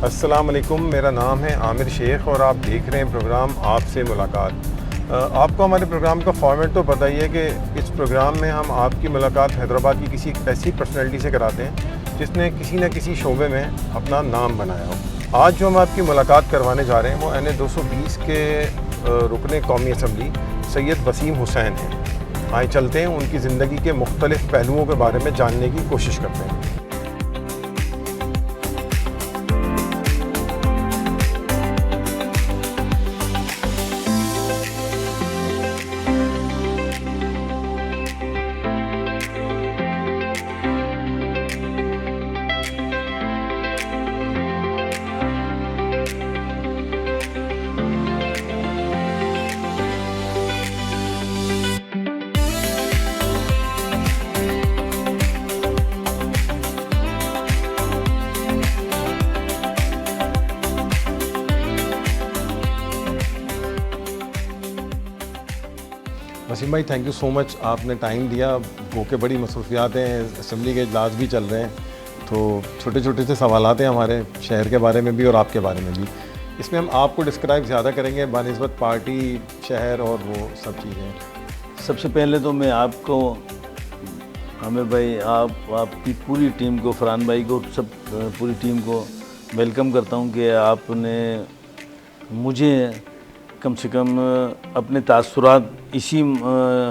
अस्सलाम वालेकुम, मेरा नाम है आमिर शेख और आप देख रहे हैं प्रोग्राम आपसे मुलाकात। आपको हमारे प्रोग्राम का फॉर्मेट तो पता ही है कि इस प्रोग्राम में हम आपकी मुलाकात हैदराबाद की किसी एक ऐसी पर्सनैलिटी से कराते हैं जिसने किसी न किसी शोबे में अपना नाम बनाया हो। आज जो हम आपकी मुलाकात करवाने जा रहे हैं वो NA 220 के रुकने कौमी असम्बली सैयद वसीम हुसैन हैं। आए चलते हैं उनकी ज़िंदगी के मुख्तलिफ़ पहलुओं के बारे में जानने की कोशिश करते हैं। वसीम भाई, थैंक यू सो मच, आपने टाइम दिया। वो के बड़ी मसरूफियात हैं, असम्बली के इजलास भी चल रहे हैं, तो छोटे छोटे से सवालात हैं हमारे शहर के बारे में भी और आपके बारे में भी। इसमें हम आपको डिस्क्राइब ज़्यादा करेंगे बानिस्बत पार्टी, शहर और वो सब चीज़ें। सबसे पहले तो मैं आपको, आमिर भाई, आपकी पूरी टीम को, फरहान भाई को, सब पूरी टीम को वेलकम करता हूँ कि आपने मुझे कम से कम अपने तासुरात इसी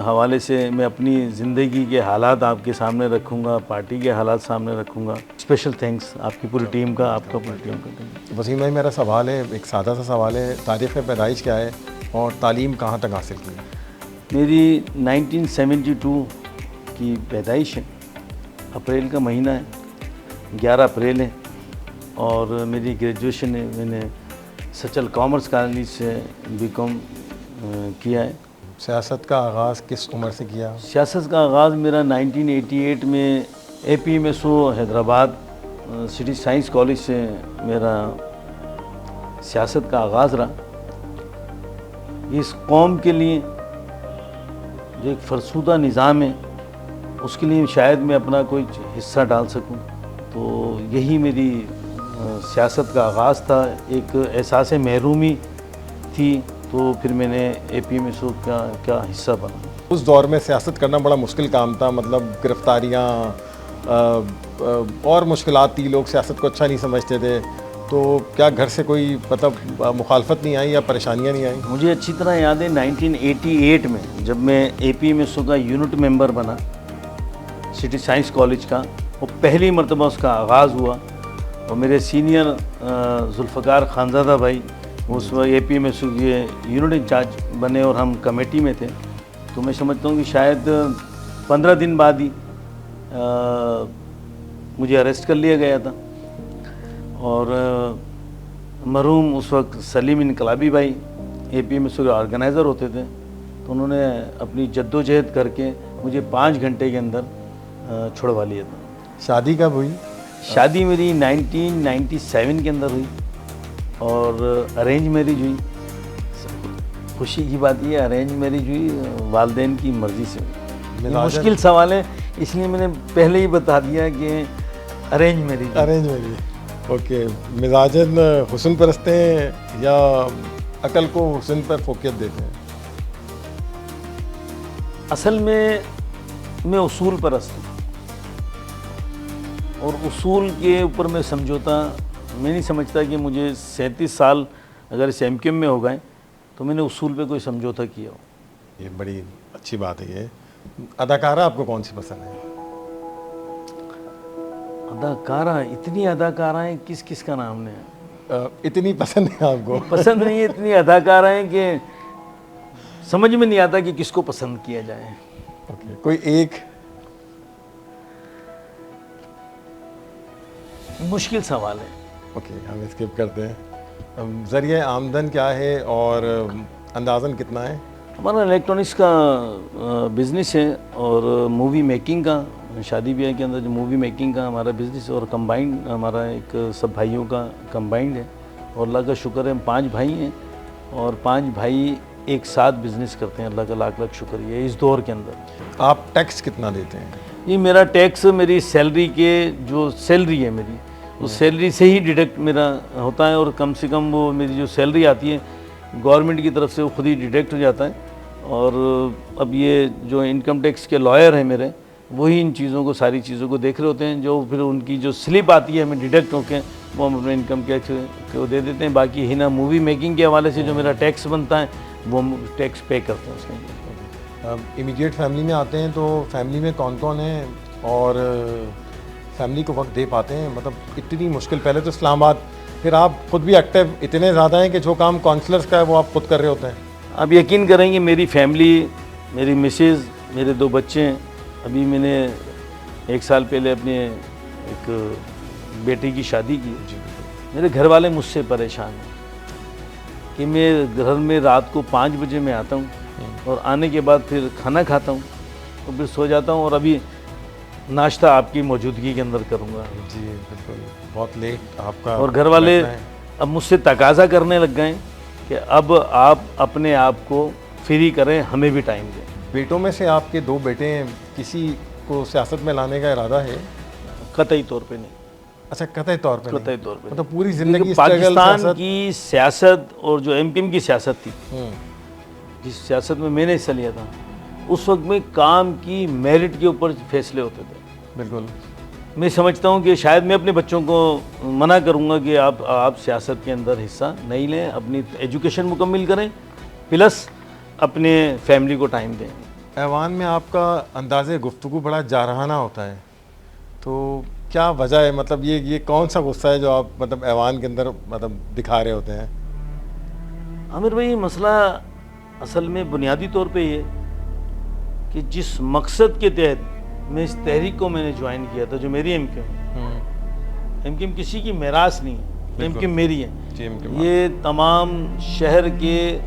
हवाले से मैं अपनी ज़िंदगी के हालात आपके सामने रखूँगा, पार्टी के हालात सामने रखूँगा। स्पेशल थैंक्स आपकी पूरी टीम का, आपका पूरी टीम का। वसीम भाई, मेरा सवाल है, एक सादा सा सवाल है, तारीख़ पैदाइश क्या है और तालीम कहाँ तक हासिल की है? मेरी 1972 की पैदाइश है, अप्रैल का महीना है, 11 अप्रैल है, और मेरी ग्रेजुएशन है, मैंने सचल कॉमर्स कॉलेज से BCom किया है। सियासत का आगाज़ किस उम्र से किया? सियासत का आगाज़ मेरा 1988 में APMSO Hyderabad city science college से मेरा सियासत का आगाज़ रहा। इस कौम के लिए जो एक फरसूदा निज़ाम है उसके लिए शायद मैं अपना कोई हिस्सा डाल सकूं, तो यही मेरी सियासत का आगाज़ था। एक एहसास महरूमी थी, तो फिर मैंने APMSO का हिस्सा बना। उस दौर में सियासत करना बड़ा मुश्किल काम था, मतलब गिरफ्तारियाँ और मुश्किलात थी, लोग सियासत को अच्छा नहीं समझते थे। तो क्या घर से कोई मतलब मुखालफत नहीं आई या परेशानियाँ नहीं आई? मुझे अच्छी तरह याद है 1988 में जब मैं APMSO का यूनिट मेंबर बना सिटी साइंस कॉलेज का, वो पहली मरतबा उसका आगाज़ हुआ, और मेरे सीनियर जुल्फ़कार खानज़ादा भाई उस वक्त APMSO के यूनिट इंचार्ज बने और हम कमेटी में थे। तो मैं समझता हूँ कि शायद 15 दिन बाद ही मुझे अरेस्ट कर लिया गया था, और मरहूम उस वक्त सलीम इनकलाबी भाई APMSO के ऑर्गेनाइज़र होते थे, तो उन्होंने अपनी जद्दोजहद करके मुझे 5 घंटे के अंदर छुड़वा लिया था। शादी कब हुई? शादी मेरी 1997 के अंदर हुई, और अरेंज मैरिज हुई। खुशी की बात ये, अरेंज मैरिज हुई वालिदैन की मर्ज़ी से। मुश्किल सवाल है, इसलिए मैंने पहले ही बता दिया कि arrange marriage. Arrange marriage, okay. मिजाजन हुस्न परस्ते हैं या अकल को हुस्न पर फोकियत देते हैं? असल में मैं उसूल परस्त हूँ, और उसूल के ऊपर मैं समझौता मैं नहीं समझता कि मुझे 37 साल अगर इस MQM में हो गए तो मैंने उसूल पे कोई समझौता किया हो। ये बड़ी अच्छी बात है। ये अदाकारा आपको कौन सी पसंद है? अदाकारा, इतनी अदाकाराएँ किस किस का नाम है? इतनी पसंद है आपको? पसंद नहीं है, इतनी अदाकाराएँ कि समझ में नहीं आता कि किसको पसंद किया जाए। ओके, कोई एक? मुश्किल सवाल है। ओके, हम स्किप करते हैं। ज़रिए आमदन क्या है और अंदाज़न कितना है? हमारा इलेक्ट्रॉनिक्स का बिज़नेस है, और मूवी मेकिंग का, शादी ब्याह के अंदर जो मूवी मेकिंग का हमारा बिज़नेस है, और कंबाइंड हमारा एक सब भाइयों का कंबाइंड है। और अल्लाह का शुक्र है, हम 5 भाई हैं, और 5 भाई एक साथ बिज़नेस करते हैं। अल्लाह का लाख लाख शुक्र है इस दौर के अंदर। आप टैक्स कितना देते हैं? ये मेरा टैक्स मेरी सैलरी के, जो सैलरी है मेरी उस सैलरी से ही डिडक्ट मेरा होता है, और कम से कम वो मेरी जो सैलरी आती है गवर्नमेंट की तरफ से वो खुद ही डिडक्ट हो जाता है। और अब ये जो इनकम टैक्स के लॉयर हैं मेरे, वही इन चीज़ों को, सारी चीज़ों को देख रहे होते हैं, जो फिर उनकी जो स्लिप आती है हमें डिडक्ट होकर वो हम अपने इनकम टैक्स को दे देते हैं। बाकी ही ना मूवी मेकिंग के हवाले से जो मेरा टैक्स बनता है वो हम टैक्स पे करते हैं उसमें। अब इमीडिएट फैमिली में आते हैं तो फैमिली में कौन कौन है और फैमिली को वक्त दे पाते हैं? मतलब इतनी मुश्किल, पहले तो इस्लामाबाद, फिर आप खुद भी एक्टिव इतने ज़्यादा हैं कि जो काम काउंसलर्स का है वो आप खुद कर रहे होते हैं। आप यकीन करेंगे मेरी फैमिली, मेरी मिसेज़, मेरे 2 बच्चे हैं। अभी मैंने 1 साल पहले अपने एक बेटी की शादी की। मेरे घर वाले मुझसे परेशान हैं कि मैं घर में रात को 5 बजे मैं आता हूँ और आने के बाद फिर खाना खाता हूँ और फिर सो जाता हूँ, और अभी नाश्ता आपकी मौजूदगी के अंदर करूँगा। जी बिल्कुल, बहुत लेट आपका। और घर वाले अब मुझसे तकाजा करने लग गए कि अब आप अपने आप को फ्री करें, हमें भी टाइम दें। बेटों में से आपके 2 बेटे हैं, किसी को सियासत में लाने का इरादा है? कतई तौर पे नहीं। अच्छा, कतई तौर पे नहीं। कतई तौर पे मतलब पूरी जिंदगी पाकिस्तान की सियासत और जो एमपीएम की सियासत थी, जिस सियासत में मैंने हिस्सा लिया था, उस वक्त में काम की मेरिट के ऊपर फैसले होते थे। बिल्कुल। मैं समझता हूँ कि शायद मैं अपने बच्चों को मना करूँगा कि आप सियासत के अंदर हिस्सा नहीं लें, अपनी एजुकेशन मुकम्मल करें, प्लस अपने फैमिली को टाइम दें। ऐवान में आपका अंदाज़े गुफ्तगू बड़ा जारहाना होता है, तो क्या वजह है? मतलब ये कौन सा गुस्सा है जो आप मतलब ऐवान के अंदर मतलब दिखा रहे होते हैं? आमिर भाई, मसला असल में बुनियादी तौर पे ये कि जिस मकसद के तहत मैं इस तहरीक को मैंने ज्वाइन किया था, जो मेरी एमकेएम किसी की मेरास नहीं है, एमकेएम मेरी है। ये तमाम शहर के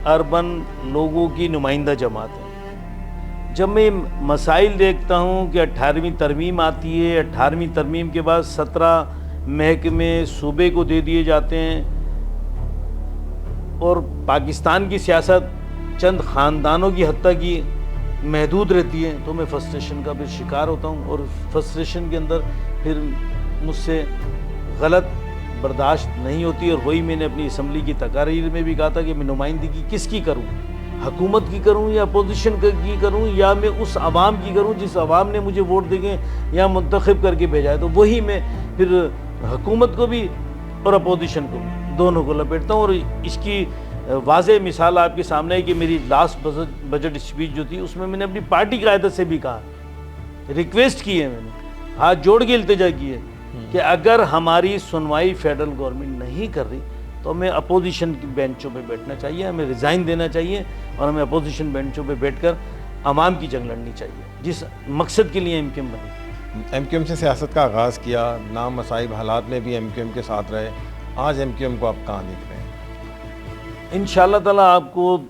अर्बन लोगों की नुमाइंदा जमात है। जब मैं मसाइल देखता हूँ कि 18वीं तरमीम आती है, 18वीं तरमीम के बाद 17 महकमे सूबे को दे दिए जाते हैं और पाकिस्तान की सियासत चंद ख़ानदानों की हद तक ही महदूद रहती है, तो मैं फ्रस्ट्रेशन का भी शिकार होता हूँ। और फ्रस्ट्रेशन के अंदर फिर मुझसे गलत बर्दाश्त नहीं होती, और वही मैंने अपनी असम्बली की तकारीर में भी कहा था कि मैं नुमाइंदगी किसकी करूँ, हुकूमत की करूँ या अपोजिशन की करूँ, या मैं उस आवाम की करूँ जिस आवाम ने मुझे वोट देके या मुंतखब करके भेजा है। तो वही मैं फिर हुकूमत को भी और अपोजिशन को भी, दोनों को लपेटता हूँ। और इसकी वाज़ेह मिसाल आपके सामने है कि मेरी लास्ट बजट स्पीच जो थी, उसमें मैंने अपनी पार्टी क़यादत से भी कहा, रिक्वेस्ट की है, मैंने हाथ जोड़ के इल्तिजा की है कि अगर हमारी सुनवाई फेडरल गवर्नमेंट नहीं कर रही तो हमें अपोजिशन की बेंचों पे बैठना चाहिए, हमें रिज़ाइन देना चाहिए और हमें अपोजिशन बेंचों पे बैठकर आवाम की जंग लड़नी चाहिए, जिस मकसद के लिए एमकेएम बनी। एमकेएम से सियासत का आगाज़ किया, नाम मसाइब हालात में भी एमकेएम के साथ रहे, आज एमकेएम को आप कहाँ देख रहे हैं? इंशाअल्लाह ताला आपको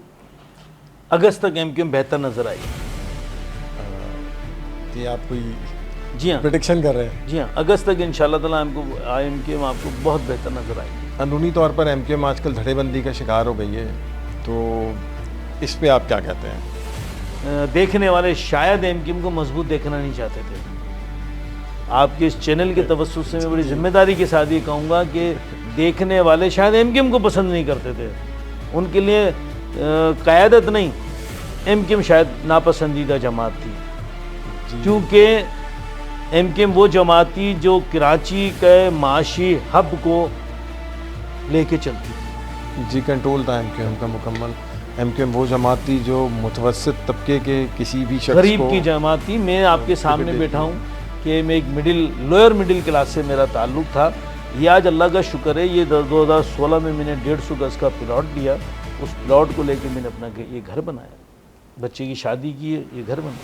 अगस्त तक एमकेएम बेहतर नज़र आएगी। ये आप कोई जी हाँ प्रेडिक्शन कर रहे हैं? जी हाँ, अगस्त तक इंशाअल्लाह ताला एमकेएम आपको बहुत बेहतर नज़र आएगी। अंदरूनी तौर पर एमकेएम आजकल धड़ेबंदी का शिकार हो गई है, तो इस पे आप क्या कहते हैं? देखने वाले शायद एमकेएम को मजबूत देखना नहीं चाहते थे। आपके इस चैनल के तवज्जुह से मैं बड़ी जिम्मेदारी के साथ ये कहूँगा कि देखने वाले शायद एमकेएम को पसंद नहीं करते थे, उनके लिए क़यादत नहीं, एमकेएम शायद नापसंदीदा जमात थी, क्योंकि एमकेएम वो जमात थी जो कराची के माशी हब को लेके चलती थी। जी, कंट्रोल था एमकेएम का मुकम्मल। एमकेएम वो जमात थी जो मुतवस्सित तबके के किसी भी शख्स गरीब को की जमात थी। मैं आपके सामने बैठा हूँ कि मैं एक लोअर मिडिल क्लास से मेरा ताल्लुक़ था। ये आज अल्लाह का शुक्र है, ये 2016 में मैंने 150 गज़ का प्लॉट लिया, उस प्लॉट को लेके मैंने अपना ये घर बनाया, बच्चे की शादी की, ये घर बनाया।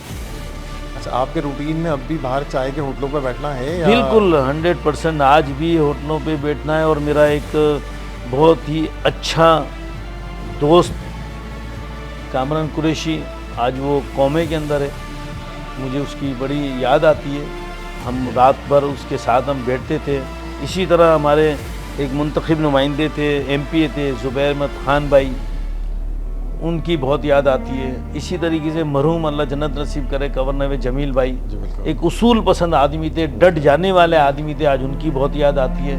अच्छा, आपके रूटीन में अब भी बाहर चाय के होटलों पर बैठना है या? बिल्कुल 100% आज भी होटलों पे बैठना है। और मेरा एक बहुत ही अच्छा दोस्त कामरान कुरैशी, आज वो कौमे के अंदर है, मुझे उसकी बड़ी याद आती है। हम रात भर उसके साथ हम बैठते थे। इसी तरह हमारे एक मुंतखब नुमाइंदे थे, एमपी थे, ज़ुबैर अहमद खान भाई, उनकी बहुत याद आती है। इसी तरीके से मरहूम अल्लाह जन्नत नसीब करे गवर्नर जमील भाई, जी बिल्कुल। एक उसूल पसंद आदमी थे, डट जाने वाले आदमी थे, आज उनकी बहुत याद आती है।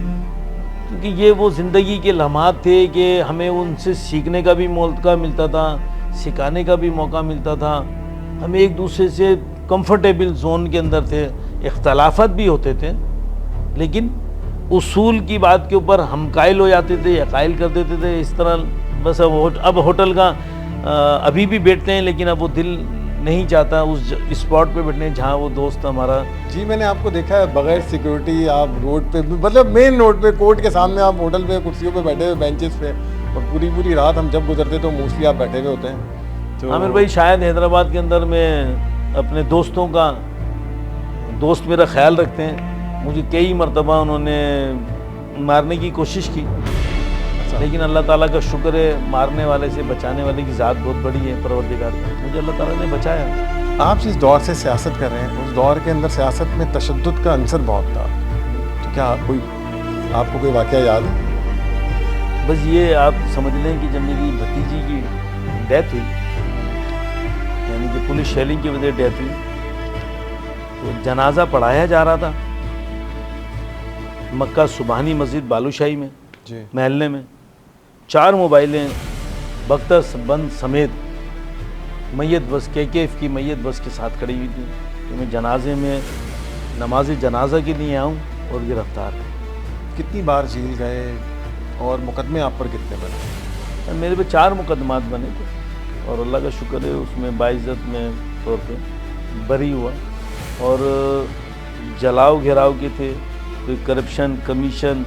क्योंकि ये वो ज़िंदगी के लम्हात थे कि हमें उनसे सीखने का भी मौका मिलता था, सिखाने का भी मौका मिलता था। हम एक दूसरे से कंफर्टेबल जोन के अंदर थे, इख्तलाफात भी होते थे, लेकिन उसूल की बात के ऊपर हम कायल हो जाते थे या कायल कर देते थे। इस तरह बस अब होटल का अभी भी बैठते हैं, लेकिन अब वो दिल नहीं चाहता उस स्पॉट पे बैठने जहाँ वो दोस्त हमारा। जी मैंने आपको देखा है बगैर सिक्योरिटी आप रोड पे, मतलब मेन रोड पे, कोर्ट के सामने आप होटल पे कुर्सियों पे बैठे हुए, बेंचेस पे, और पूरी पूरी रात हम जब गुजरते तो मोस्टली आप बैठे हुए होते हैं। तो आमिर भाई शायद हैदराबाद के अंदर में अपने दोस्तों का, दोस्त मेरा ख्याल रखते हैं। मुझे कई मरतबा उन्होंने मारने की कोशिश की, लेकिन अल्लाह ताला का शुक्र है मारने वाले से बचाने वाले की ज़ात बहुत बड़ी है, परवरदिगार। मुझे अल्लाह ताला ने बचाया। आप जिस दौर से सियासत कर रहे हैं, उस दौर के अंदर सियासत में तशद्दुद का अंसर बहुत था, तो क्या आपको कोई वाक़या याद है? बस ये आप समझ लें कि जब मेरी भतीजी की डेथ हुई, यानी कि पुलिस शेलिंग की वजह डेथ हुई, तो जनाजा पढ़ाया जा रहा था मक्का सुबहानी मस्जिद बालूशाही में, जी महल्ले में। 4 मोबाइलें बख्तर बंद समेत मैयत बस KKF की मैयत बस के साथ खड़ी हुई थी कि मैं जनाजे में नमाज जनाजा के लिए आऊँ और गिरफ्तार। कितनी बार जेल गए और मुकदमे आप पर कितने बने? मेरे पे 4 मुकदमात बने थे और अल्लाह का शुक्र है उसमें बाइज़्ज़त में तौर पे बरी हुआ। और जलाओ घेराव के थे, कोई करप्शन, कमीशन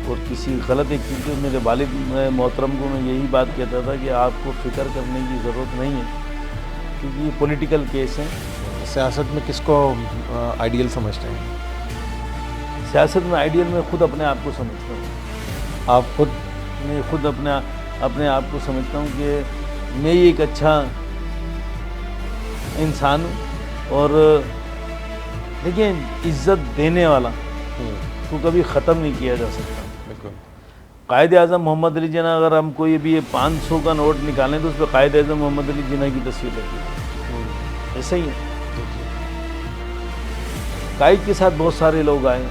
और किसी गलत एक चीज़ के। मेरे वालिद मोहतरम को मैं यही बात कहता था कि आपको फ़िक्र करने की ज़रूरत नहीं है, क्योंकि ये पॉलिटिकल केस हैं। सियासत में किसको आइडियल समझते हैं? सियासत में आइडियल में खुद अपने आप को समझता हूँ। आप खुद? मैं खुद अपने आप को समझता हूँ कि मैं एक अच्छा इंसान हूँ। और देखिए, इज़्ज़त देने वाला तो कभी ख़त्म नहीं किया जा सकता। बिल्कुल। कायद आज़म मोहम्मद अली जिन्ना, अगर हम कोई भी 500 का नोट निकालें तो उस पर कायद आज़म मोहम्मद अली जिन्ना की तस्वीर लगी है। ऐसा ही है। कायद के साथ बहुत सारे लोग आए,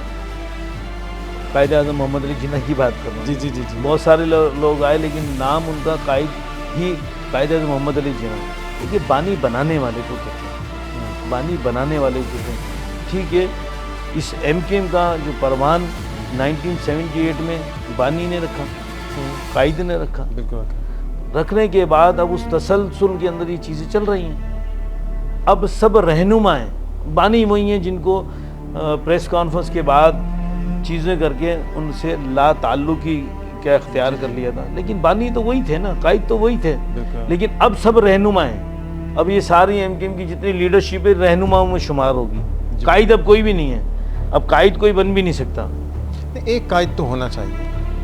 कायद आज़म मोहम्मद अली जिन्ना की बात कर रहा हूँ। जी जी जी जी। बहुत सारे लोग आए, लेकिन नाम उनका कायद ही कायद आज़म मोहम्मद अली जिन्ना। देखिए, बानी बनाने वाले को कहते हैं, बानी बनाने वाले को कहते हैं। ठीक है, इस MKM का जो परवान 1978 में बानी ने रखा, कायद ने रखा। बिल्कुल। रखने के बाद अब उस तसलसल के अंदर ये चीज़ें चल रही हैं। अब सब रहनुमा हैं, बानी वही हैं जिनको प्रेस कॉन्फ्रेंस के बाद चीज़ें करके उनसे ला ताल्लुकी क्या इख्तियार कर लिया था, लेकिन बानी तो वही थे ना, कायद तो वही थे। लेकिन अब सब रहनुमा हैं। अब ये सारी MKM की जितनी लीडरशिप है रहनुमाओं में शुमार होगी। कायद अब कोई भी नहीं है, अब कायद कोई बन भी नहीं सकता। एक कायद तो होना चाहिए,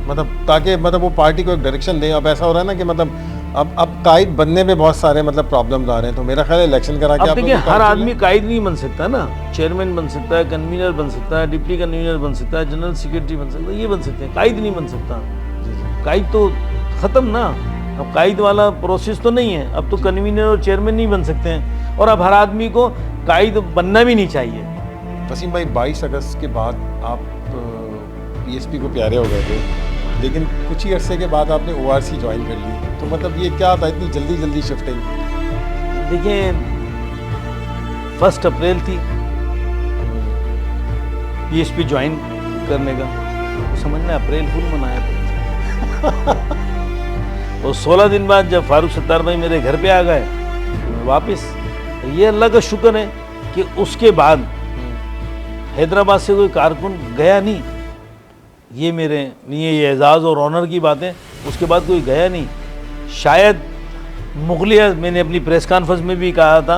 मतलब ताकि मतलब वो पार्टी को एक डायरेक्शन दे। अब ऐसा हो रहा है ना कि मतलब अब कायद बनने में बहुत सारे मतलब प्रॉब्लम्स आ रहे हैं, तो मेरा ख्याल है इलेक्शन करा के। अब देखिए, हर आदमी कायद नहीं बन सकता ना। चेयरमैन बन सकता है, कन्वीनर बन सकता है, डिप्टी कन्वीनर बन सकता है, जनरल सेक्रेटरी बन सकता है, ये बन सकते हैं। कायद नहीं बन सकता। कायद तो ख़त्म ना, अब कायद वाला प्रोसेस तो नहीं है। अब तो कन्वीनर और चेयरमैन नहीं बन सकते हैं, और अब हर आदमी को कायद बनना भी नहीं चाहिए। वसीम भाई, 22 अगस्त के बाद आप PSP को प्यारे हो गए थे, लेकिन कुछ ही अरसे के बाद आपने ORC ज्वाइन कर ली, तो मतलब ये क्या था इतनी जल्दी शिफ्टिंग? देखिए, 1 अप्रैल थी PSP ज्वाइन करने का, तो समझना अप्रैल फुल मनाया था। और 16 दिन बाद जब फारूक सत्तार भाई मेरे घर पे आ गए वापस, ये अल्लाह का शुक्र है कि उसके बाद हैदराबाद से कोई कारकुन गया नहीं। ये मेरे लिए ये एजाज़ और ऑनर की बात है, उसके बाद कोई गया नहीं। शायद मुगलिया, मैंने अपनी प्रेस कॉन्फ्रेंस में भी कहा था,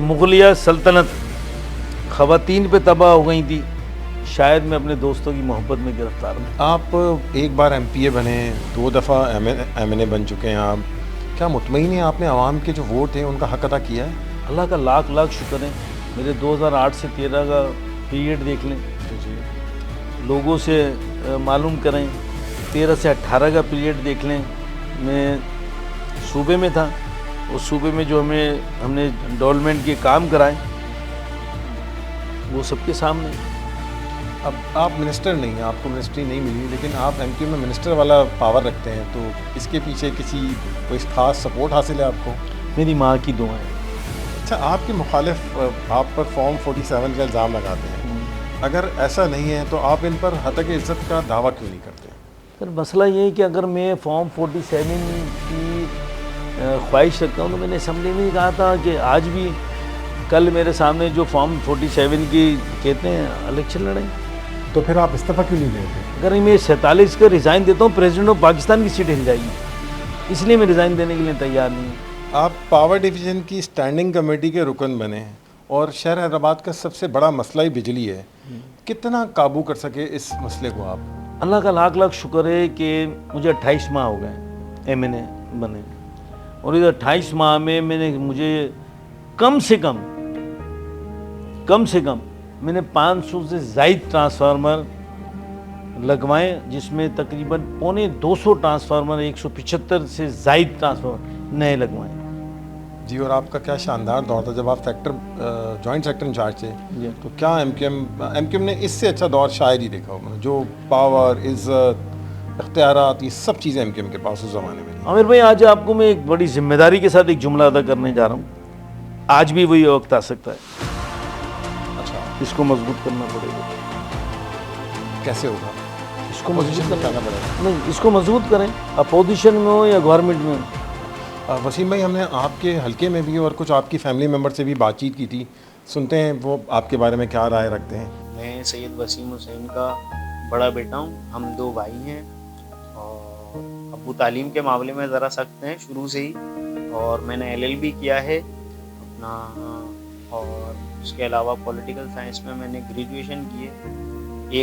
मुगलिया सल्तनत ख़वातीन पे तबाह हो गई थी, शायद मैं अपने दोस्तों की मोहब्बत में गिरफ्तार हूँ। आप एक बार MPA बने, 2 दफ़ा MNA बन चुके हैं आप, क्या मुतमईन हैं आपने आवाम के जो वोट हैं उनका हक अदा किया है? अल्लाह का लाख लाख शुक्र है। मेरे 2008 से 13 का पीरियड देख लें, लोगों से मालूम करें, 13 से 18 का पीरियड देख लें, मैं सूबे में था, उस सूबे में जो हमने डेवलपमेंट के काम कराए वो सबके सामने। अब आप मिनिस्टर नहीं हैं, आपको मिनिस्ट्री नहीं मिली, लेकिन आप एमक्यू में मिनिस्टर वाला पावर रखते हैं, तो इसके पीछे कोई खास सपोर्ट हासिल है आपको? मेरी माँ की दुआएं। अच्छा, आपके मुखालिफ आप पर फॉर्म 47 का इल्ज़ाम लगाते हैं, अगर ऐसा नहीं है तो आप इन पर हतक इज़्ज़त का दावा क्यों नहीं करते? सर मसला ये है कि अगर मैं फॉर्म 47 की ख्वाहिश रखता हूँ तो मैंने असम्बली में ही कहा था कि आज भी कल मेरे सामने जो फॉर्म 47 की कहते हैं इलेक्शन लड़ें, तो फिर आप इस्तीफ़ा क्यों नहीं देते? अगर मैं 47 का रिज़ाइन देता हूँ प्रेसिडेंट ऑफ पाकिस्तान की सीट हिल जाएगी, इसलिए मैं रिज़ाइन देने के लिए तैयार नहीं हूँ। आप पावर डिवीज़न की स्टैंडिंग कमेटी के रुकन बने हैं और शहर हैदराबाद का सबसे बड़ा मसला ही बिजली है, कितना काबू कर सके इस मसले को आप? अल्लाह का लाख लाख शुक्र है कि मुझे 28 माह हो गए एमएनए बने, और इधर 28 माह में मुझे कम से कम मैंने 500 से ज़ायद ट्रांसफार्मर लगवाए, जिसमें तकरीबन 250 ट्रांसफार्मर 175 से ज़ायद ट्रांसफार्मर नए लगवाए। जी, और आपका क्या शानदार दौर था जब आप जॉइंट सेक्टर इंचार्ज थे, तो क्या एमक्यूएम ने इससे अच्छा दौर शायद ही देखा होगा, जो पावर, इज़्ज़त, इख्तियारात, ये सब चीज़ें एमक्यूएम के पास उस ज़माने में। आमिर भाई, आज आपको मैं एक बड़ी जिम्मेदारी के साथ एक जुमला अदा करने जा रहा हूँ, आज भी वही वक्त आ सकता है। अच्छा, इसको मजबूत करना पड़ेगा। कैसे होगा? इसको मजबूत करना पड़ेगा। नहीं, इसको मजबूत करें, अपोजिशन में हो या गवर्नमेंट में हो। वसीम भाई, हमने आपके हलके में भी और कुछ आपकी फैमिली मेम्बर से भी बातचीत की थी, सुनते हैं वो आपके बारे में क्या राय रखते हैं। मैं सैयद वसीम हुसैन का बड़ा बेटा हूँ, हम 2 भाई हैं, और अब्बू तालीम के मामले में ज़रा सख्त हैं शुरू से ही, और मैंने एलएलबी किया है अपना, और उसके अलावा पॉलिटिकल साइंस में मैंने ग्रेजुएशन की है।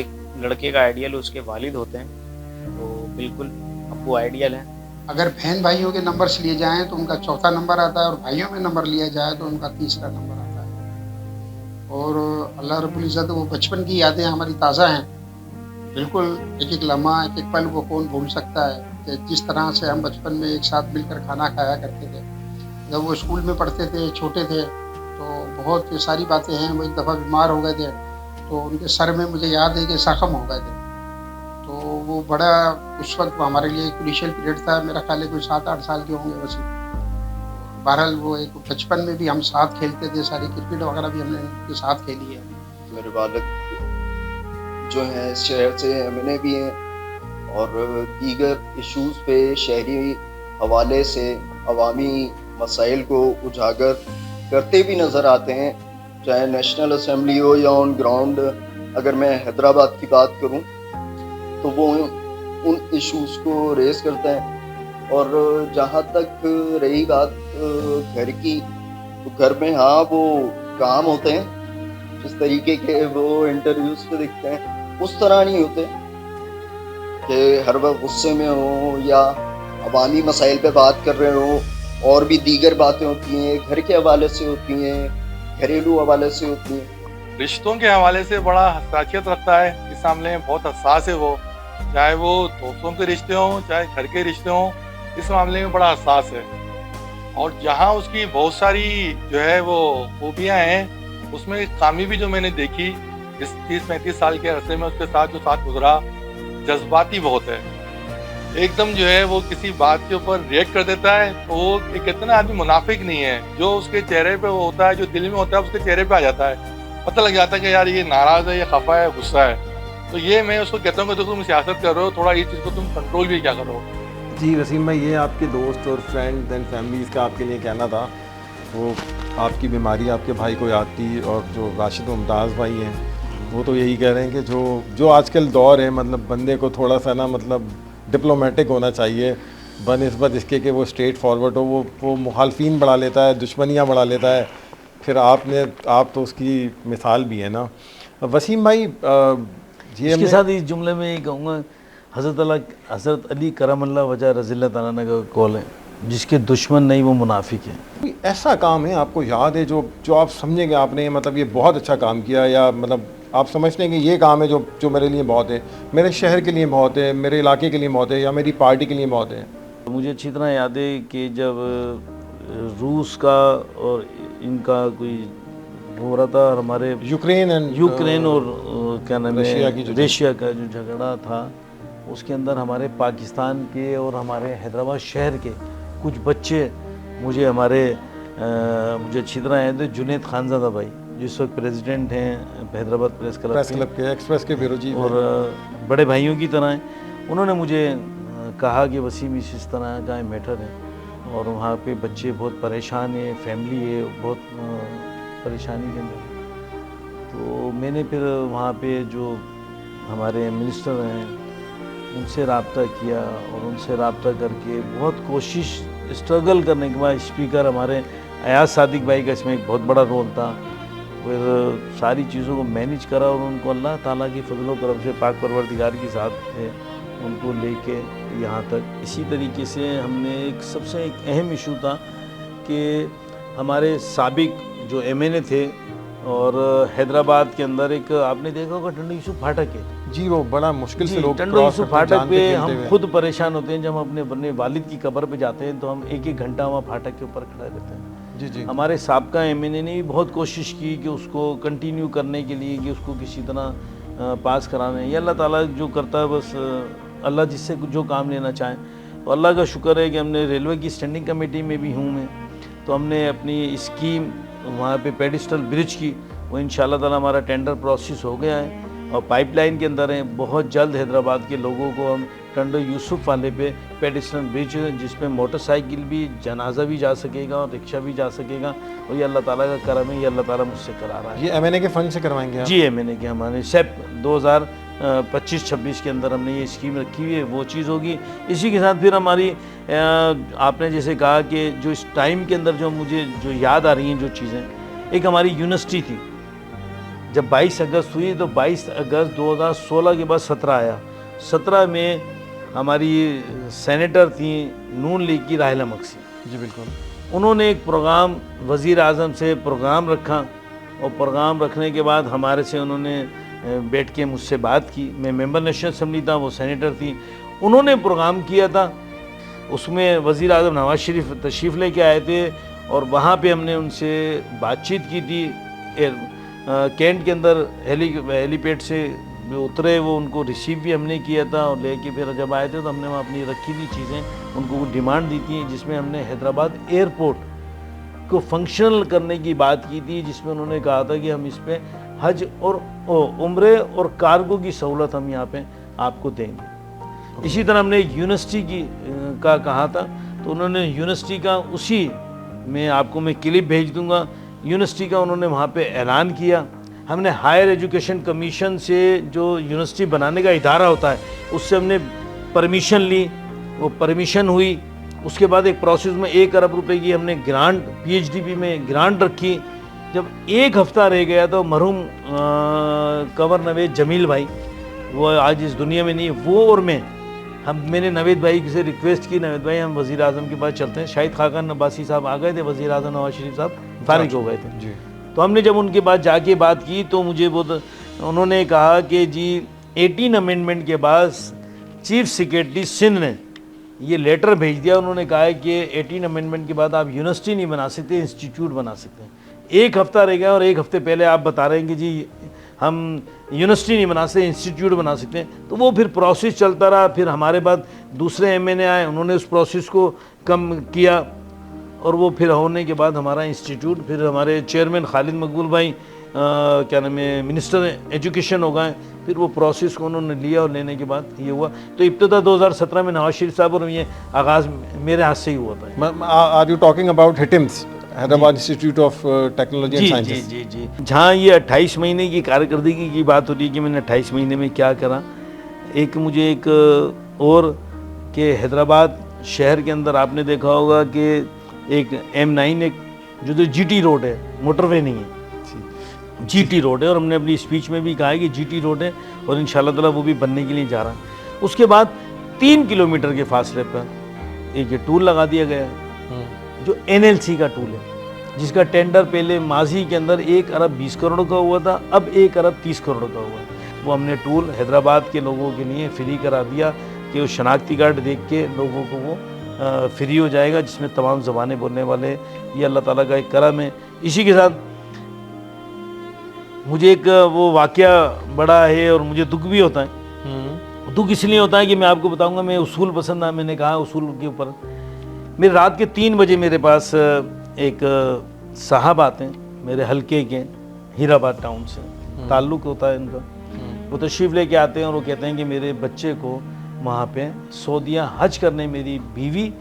एक लड़के का आइडियल उसके वालिद होते हैं, तो बिल्कुल अब्बू आइडियल हैं। अगर बहन भाइयों के नंबर्स लिए जाएं तो उनका चौथा नंबर आता है, और भाइयों में नंबर लिया जाए तो उनका तीसरा नंबर आता है। और अल्लाह रब्बुल इज़्ज़त, वो बचपन की यादें हमारी ताज़ा हैं, बिल्कुल एक एक लम्हा, एक एक पल वो कौन भूल सकता है कि जिस तरह से हम बचपन में एक साथ मिलकर खाना खाया करते थे। जब वो स्कूल में पढ़ते थे, छोटे थे, तो बहुत सारी बातें हैं। वो एक दफ़ा बीमार हो गए थे, तो उनके सर में मुझे याद है कि जख्म हो गए थे, तो वो बड़ा उस वक्त वो हमारे लिए क्रूशियल पीरियड था। मेरा ख्याल है कोई 7-8 साल के होंगे वैसे। बहरहाल वो एक बचपन में भी हम साथ खेलते थे, सारी क्रिकेट वगैरह भी हमने उनके साथ खेली है। मेरे वालिद जो हैं शहर से एमएनए भी हैं, और दीगर इश्यूज़ पे शहरी हवाले से अवामी मसाइल को उजागर करते भी नज़र आते हैं, चाहे नेशनल असम्बली हो या ऑन ग्राउंड। अगर मैं हैदराबाद की बात करूं तो वो उन इश्यूज़ को रेस करते हैं। और जहां तक रही बात घर की, तो घर में हाँ वो काम होते हैं, जिस तरीके के वो इंटरव्यूज़ पे दिखते हैं उस तरह नहीं होते कि हर वक्त गुस्से में हो या अवामी मसाइल पे बात कर रहे हो। और भी दीगर बातें होती हैं, घर के हवाले से होती हैं, घरेलू हवाले से होती हैं। रिश्तों के हवाले से बड़ा हसासियत रखता है, इस मामले में बहुत हसास है वो, चाहे वो दोस्तों के रिश्ते हों चाहे घर के रिश्ते हों, इस मामले में बड़ा हसास है। और जहाँ उसकी बहुत सारी जो है वो खूबियाँ हैं, उसमें खामी भी जो मैंने देखी इस 30-35 साल के अरसे में उसके साथ जो साथ गुजरा, जज्बाती बहुत है। एकदम जो है वो किसी बात के ऊपर रिएक्ट कर देता है, तो वो एक इतना आदमी मुनाफिक नहीं है, जो उसके चेहरे पे वो होता है, जो दिल में होता है उसके चेहरे पे आ जाता है, पता लग जाता है कि यार ये नाराज़ है, ये खफा है, गुस्सा है। तो ये मैं उसको कहता हूँ कि तुम सियासत कर रहे हो, थोड़ा ये चीज़ को तुम कंट्रोल भी क्या करो। जी वसीम भाई, ये आपके दोस्त और फ्रेंड एंड फैमिलीज़ का आपके लिए कहना था, वो आपकी बीमारी आपके भाई को याद थी, और जो राशिद मुमताज़ भाई हैं वो तो यही कह रहे हैं कि जो आजकल दौर है, मतलब बंदे को थोड़ा सा ना मतलब डिप्लोमेटिक होना चाहिए, बनिस्बत इसके कि वो स्ट्रेट फॉरवर्ड हो। वो मुखालफीन बढ़ा लेता है, दुश्मनियाँ बढ़ा लेता है, फिर आप तो उसकी मिसाल भी है ना। वसीम भाई, ये इसके साथ इस जुमले में ये कहूँगा, हज़रत अली करमल्लाह वजह रज़ियल्लाहु ताला अन्हु का कौल है, जिसके दुश्मन नहीं वो मुनाफिक है। कोई ऐसा काम है आपको याद है जो आप समझेंगे आपने मतलब ये बहुत अच्छा काम किया, या मतलब आप समझते हैं कि ये काम है जो मेरे लिए बहुत है, मेरे शहर के लिए बहुत है, मेरे इलाके के लिए बहुत है, या मेरी पार्टी के लिए बहुत है? मुझे अच्छी तरह याद है कि जब रूस का और इनका कोई हो रहा था, और हमारे यूक्रेन और क्या नाम है रशिया का जो झगड़ा था, उसके अंदर हमारे पाकिस्तान के और हमारे हैदराबाद शहर के कुछ बच्चे मुझे अच्छी तरह याद है, जुनेद खानज़ादा भाई जिस वक्त प्रेसिडेंट हैं हैदराबाद प्रेस क्लब के एक्सप्रेस के ब्यूरो चीफ और बड़े भाइयों की तरह हैं, उन्होंने मुझे कहा कि वसीम इस तरह का मैटर है और वहाँ पे बच्चे बहुत परेशान हैं, फैमिली है बहुत परेशानी के अंदर। तो मैंने फिर वहाँ पे जो हमारे मिनिस्टर हैं उनसे रब्ता किया और उनसे रब्ता करके बहुत कोशिश स्ट्रगल करने के बाद स्पीकर हमारे अयाज सादिक भाई का इसमें एक बहुत बड़ा रोल था, फिर सारी चीज़ों को मैनेज करा और उनको अल्लाह ताला की फजल करम से पाक परवरदिगार के साथ थे उनको लेके यहाँ तक। इसी तरीके से हमने सबसे एक अहम इशू था कि हमारे साबिक जो एमएनए थे और हैदराबाद के अंदर एक आपने देखा होगा टंडो यूसुफ फाटक है जी, वो बड़ा मुश्किल से लोग टंडो यूसुफ फाटक पे हम खुद परेशान होते हैं। जब हम अपने वालिद की कब्र पे जाते हैं तो हम एक घंटा वहाँ फाटक के ऊपर खड़े रहते हैं। जी। हमारे साबका एमएनए ने भी बहुत कोशिश की कि उसको कंटिन्यू करने के लिए कि उसको किसी तरह पास कराने, ये अल्लाह ताला जो करता है, बस अल्लाह जिससे जो काम लेना चाहे। तो अल्लाह का शुक्र है कि हमने रेलवे की स्टैंडिंग कमेटी में भी हूँ मैं, तो हमने अपनी स्कीम वहाँ पे पेडिस्टल ब्रिज की वो इंशाल्लाह ताला हमारा टेंडर प्रोसेस हो गया है और पाइपलाइन के अंदर है। बहुत जल्द हैदराबाद के लोगों को हम टंडो यूसुफ वाले पे पेडिस्टल ब्रिज जिसमें मोटरसाइकिल भी, जनाजा भी जा सकेगा और रिक्शा भी जा सकेगा, और ये अल्लाह ताला का करम है, ये अल्लाह ताला मुझसे करा रहा है। ये एमएनए के फंड से करवाएंगे आप? जी, एमएनए के हमारे सेप 2025-26 के अंदर हमने ये स्कीम रखी हुई है, वो चीज़ होगी। इसी के साथ फिर हमारी आपने जैसे कहा कि जो इस टाइम के अंदर जो मुझे जो याद आ रही हैं जो चीज़ें, एक हमारी यूनिवर्सिटी थी जब 22 अगस्त हुई, तो 22 अगस्त 2016 के बाद 17 आया। 17 में हमारी सेनेटर थी नून लीग की राहिला मक्सी जी, बिल्कुल, उन्होंने एक प्रोग्राम वज़ीर आज़म से प्रोग्राम रखा और प्रोग्राम रखने के बाद हमारे से उन्होंने बैठ के मुझसे बात की। मैं मेंबर नेशनल असम्बली था, वो सेनेटर थी, उन्होंने प्रोग्राम किया था, उसमें वज़ीर आज़म नवाज शरीफ तशरीफ़ लेके आए थे और वहाँ पे हमने उनसे बातचीत की थी। कैंट के अंदर हेलीपैड से उतरे, वो उनको रिसीव भी हमने किया था और लेके फिर जब आए थे तो हमने वहाँ अपनी रखी थी चीज़ें, उनको डिमांड दी थी, जिसमें हमने हैदराबाद एयरपोर्ट को फंक्शनल करने की बात की थी, जिसमें उन्होंने कहा था कि हम इस पर हज और उम्रे और कार्गो की सहूलत हम यहाँ पे आपको देंगे। इसी तरह हमने एक यूनिवर्सिटी की का कहा था, तो उन्होंने यूनिवर्सिटी का उसी में आपको मैं क्लिप भेज दूंगा, यूनिवर्सिटी का उन्होंने वहाँ पे ऐलान किया। हमने हायर एजुकेशन कमीशन से जो यूनिवर्सिटी बनाने का इदारा होता है उससे हमने परमिशन ली, वो परमिशन हुई। उसके बाद एक प्रोसेस में 1 अरब रुपए की हमने ग्रांट PHDP में ग्रांट रखी। जब 1 हफ्ता रह गया तो मरहूम कंवर नवेद जमील भाई, वो आज इस दुनिया में नहीं है, वो और मैंने नवेद भाई से रिक्वेस्ट की, नवेद भाई हम वज़ीर आज़म के पास चलते हैं। शाहिद खाकान अब्बासी साहब आ गए थे, वज़ीर आज़म नवाज शरीफ साहब फारिग हो गए थे जी। तो हमने जब उनके पास जाके बात की तो मुझे उन्होंने कहा कि जी 18 अमेंडमेंट के बाद चीफ सेक्रेटरी सिंध ने ये लेटर भेज दिया। उन्होंने कहा है कि 18 अमेंडमेंट के बाद आप यूनिवर्सिटी नहीं बना सकते, इंस्टीट्यूट बना सकते हैं। 1 हफ्ता रह गया और 1 हफ्ते पहले आप बता रहे हैं कि जी हम यूनिवर्सिटी नहीं बना सकते, इंस्टीट्यूट बना सकते हैं। तो वो फिर प्रोसेस चलता रहा। फिर हमारे बाद दूसरे एमएनए आए, उन्होंने उस प्रोसेस को कम किया और वो फिर होने के बाद हमारा इंस्टीट्यूट, फिर हमारे चेयरमैन खालिद मकबूल भाई क्या नाम है मिनिस्टर एजुकेशन हो गए, फिर वो प्रोसेस को उन्होंने लिया और लेने के बाद ये हुआ। तो इब्तिदा 2017 में नवाज शरीफ साहब और ये आगाज़ मेरे हाथ से ही हुआ था। Are you talking about HITIMS, Hyderabad institute of technology and sciences? जी जी जी जी, जहाँ ये 28 महीने की कारकर्दगी की बात हो रही है कि मैंने 28 महीने में क्या करा। एक मुझे एक और कि हैदराबाद शहर के अंदर आपने देखा होगा कि एक M9 एक जो GT रोड है, मोटरवे नहीं है, GT रोड है, और हमने अपनी स्पीच में भी कहा है कि GT रोड है और इंशाल्लाह ताला वो भी बनने के लिए जा रहा है। उसके बाद 3 किलोमीटर के फासले पर एक ये टूल लगा दिया गया है जो NLC का टूल है, जिसका टेंडर पहले माजी के अंदर 1 अरब 20 करोड़ का हुआ था, अब 1 अरब 30 करोड़ का हुआ है। वो हमने टूल हैदराबाद के लोगों के लिए फ्री करा दिया कि वो शनाख्ती कार्ड देख के लोगों को वो फ्री हो जाएगा, जिसमें तमाम ज़बानें बोलने वाले। ये अल्लाह ताला का एक करम है। इसी के साथ मुझे एक वो वाक़या बड़ा है और मुझे दुख भी होता है। दुख इसलिए होता है कि मैं आपको बताऊंगा, मैं उसूल पसंद है, मैंने कहा उसूल के ऊपर। मेरे रात के 3 बजे मेरे पास एक साहब आते हैं, मेरे हल्के के, हीराबाद टाउन से ताल्लुक़ होता है इनका। वो तशरीफ़ लेके आते हैं और वो कहते हैं कि मेरे बच्चे को वहाँ पे सऊदीया हज करने, मेरी बीवी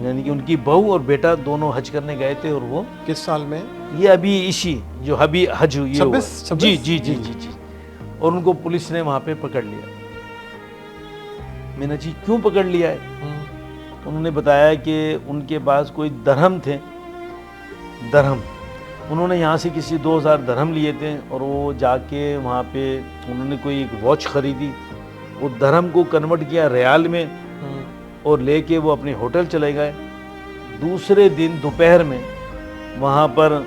यानी कि उनकी बहू और बेटा दोनों हज करने गए थे। और वो किस साल में? ये अभी इसी जो अभी हज हुई है 26? जी जी जी जी जी। और उनको पुलिस ने वहाँ पे पकड़ लिया। मैंने जी क्यों पकड़ लिया है? उन्होंने बताया कि उनके पास कोई दरहम थे, दरहम उन्होंने यहाँ से किसी 2000 दरहम लिए थे और वो जाके वहाँ पे उन्होंने कोई एक वॉच ख़रीदी, वो दरहम को कन्वर्ट किया रियाल में और लेके वो अपने होटल चले गए। दूसरे दिन दोपहर में वहाँ पर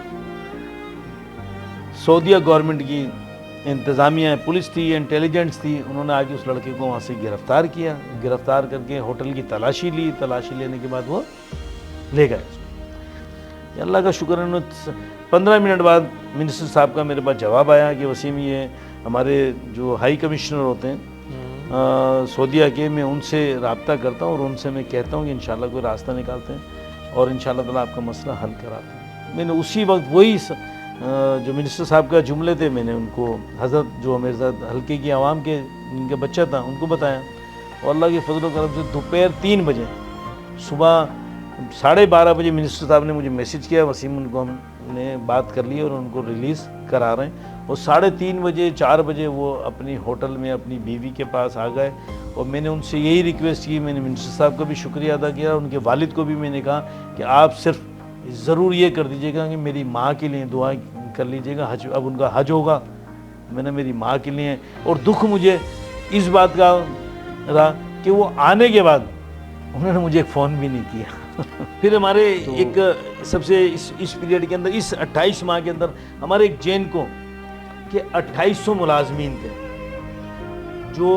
सऊदीया गवर्नमेंट की इंतज़ामिया, पुलिस थी, इंटेलिजेंस थी, उन्होंने आके उस लड़के को वहाँ से गिरफ़्तार किया। गिरफ़्तार करके होटल की तलाशी ली, तलाशी लेने के बाद वो ले गए। अल्लाह का शुक्र है, 15 मिनट बाद मिनिस्टर साहब का मेरे पास जवाब आया कि वसीम, ये हमारे जो हाई कमिश्नर होते हैं सऊदीया के, मैं उनसे रब्ता करता हूँ और उनसे मैं कहता हूँ कि इंशाल्लाह कोई रास्ता निकालते हैं और इंशाल्लाह ताला आपका मसला हल कराते हैं। मैंने उसी वक्त वही जो मिनिस्टर साहब का जुमले थे, मैंने उनको हज़रत जो मेरे साथ हल्के की आवाम के इनका बच्चा था उनको बताया। और अल्लाह के फजल करम से दोपहर 3 बजे, सुबह 12:30 बजे मिनिस्टर साहब ने मुझे मैसेज किया, वसीम उनको हमने बात कर ली और उनको रिलीज़ करा रहे हैं। और 3:30 बजे 4 बजे वो अपनी होटल में अपनी बीवी के पास आ गए और मैंने उनसे यही रिक्वेस्ट की। मैंने मिनिस्टर साहब का भी शुक्रिया अदा किया, उनके वालिद को भी मैंने कहा कि आप सिर्फ ज़रूर ये कर दीजिएगा कि मेरी माँ के लिए दुआ कर लीजिएगा। हज, अब उनका हज होगा, मैंने मेरी माँ के लिए। और दुख मुझे इस बात का रहा कि वो आने के बाद उन्होंने मुझे एक फ़ोन भी नहीं किया। फिर हमारे एक सबसे इस पीरियड के अंदर, इस 28 माह के अंदर हमारे एक जैन को के 2800 मुलाजमीन थे जो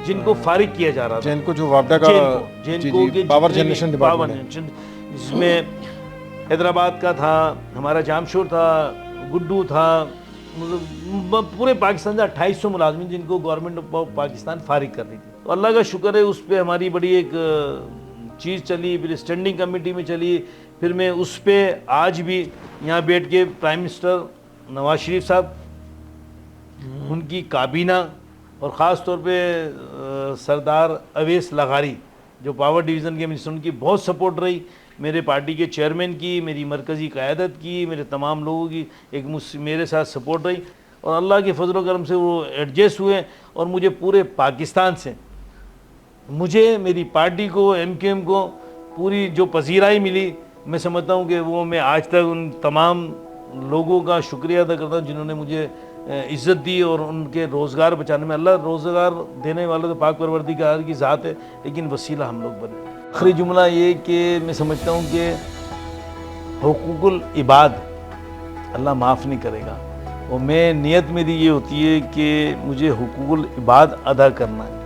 जिनको फारिग किया जा रहा था। जैन को जो वापडा का पावर जनरेशन डिपार्टमेंट, जिसमें हैदराबाद का था, हमारा जामशोर था, गुड्डू था, मतलब पूरे पाकिस्तान से 2800 मुलाजमीन जिनको गवर्नमेंट ऑफ पाकिस्तान फारिग कर रही थी। तो अल्लाह का शुक्र है, उस पर हमारी बड़ी एक चीज़ चली, फिर स्टैंडिंग कमेटी में चली। फिर मैं उस पर आज भी यहाँ बैठ के प्राइम मिनिस्टर नवाज शरीफ साहब, उनकी काबीना और ख़ास तौर पे सरदार अवैस लगारी जो पावर डिवीज़न के मिनिस्टर, उनकी बहुत सपोर्ट रही। मेरे पार्टी के चेयरमैन की, मेरी मरकज़ी क़यादत की, मेरे तमाम लोगों की एक मेरे साथ सपोर्ट रही। और अल्लाह के फजल करम से वो एडजस्ट हुए और मुझे पूरे पाकिस्तान से, मुझे मेरी पार्टी को, MQM को पूरी जो पजीराई मिली, मैं समझता हूँ कि वो मैं आज तक उन तमाम लोगों का शुक्रिया अदा करता हूँ जिन्होंने मुझे इज़्ज़त दी और उनके रोज़गार बचाने में। अल्लाह रोज़गार देने वाला तो पाक परवरदिगार की ज़ात है, लेकिन वसीला हम लोग बने। आखिरी जुमला ये कि मैं समझता हूँ कि हुकूकुल इबाद अल्लाह माफ़ नहीं करेगा। और मैं नियत मेरी ये होती है कि मुझे हुकूकुल इबाद अदा करना है,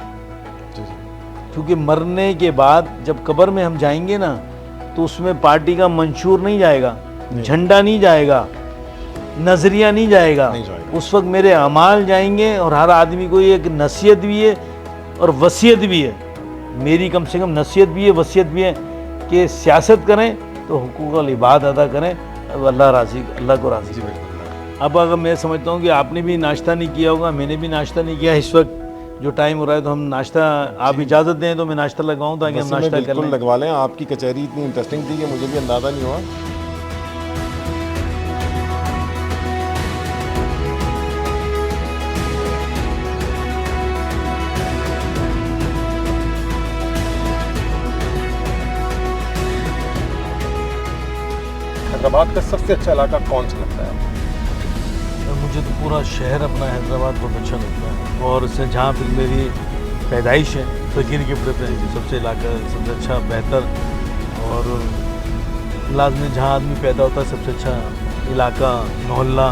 क्योंकि मरने के बाद जब कब्र में हम जाएंगे ना, तो उसमें पार्टी का मंशूर नहीं जाएगा, झंडा नहीं जाएगा, नज़रिया नहीं जाएगा। उस वक्त मेरे अमाल जाएंगे। और हर आदमी को एक नसीहत भी है और वसीयत भी है, मेरी कम से कम नसीहत भी है, वसीयत भी है कि सियासत करें तो हुकूकुल इबाद अदा करें, अल्लाह को राज़ी। अब अगर मैं समझता हूँ कि आपने भी नाश्ता नहीं किया होगा, मैंने भी नाश्ता नहीं किया, इस वक्त जो टाइम हो रहा है तो हम नाश्ता, आप इजाज़त दें तो मैं नाश्ता लगाऊँ ताकि हम नाश्ता कर लें। लगवा लें, आपकी कचहरी इतनी इंटरेस्टिंग थी कि मुझे भी अंदाज़ा नहीं हुआ। हैदराबाद का सबसे अच्छा इलाका कौन सा लगता है? मुझे तो पूरा शहर अपना हैदराबाद बहुत अच्छा लगता है। और इससे जहाँ फिर मेरी पैदाइश है, फ़कीर के प्रति सबसे इलाका सबसे अच्छा, बेहतर, और लाजमी जहाँ आदमी पैदा होता है सबसे अच्छा इलाका, मोहल्ला,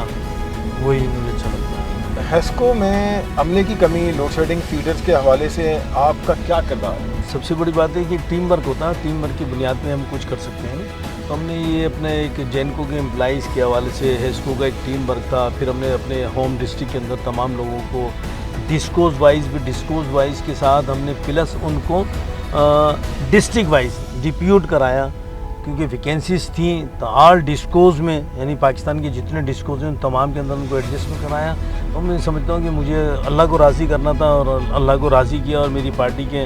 वही मुझे अच्छा लगता है। हेस्को में अमले की कमी, लोड शेडिंग, फीडर्स के हवाले से आपका क्या किरदार है? सबसे बड़ी बात है कि टीम वर्क होता है, टीम वर्क की बुनियाद पे हम कुछ कर सकते हैं। तो हमने ये अपने एक जैनको के एम्प्लॉइज़ के हवाले से हेस्को का एक टीम वर्क था। फिर हमने अपने होम डिस्ट्रिक्ट के अंदर तमाम लोगों को डिस्कोज वाइज के साथ हमने प्लस उनको डिस्ट्रिक्ट वाइज डिप्यूट कराया, क्योंकि वैकेंसीज थी तो ऑल डिस्कोज में, यानी पाकिस्तान के जितने डिस्कोज हैं उन तमाम के अंदर उनको एडजस्टमेंट कराया। तो मैं समझता हूँ कि मुझे अल्लाह को राज़ी करना था और अल्लाह को राज़ी किया, और मेरी पार्टी के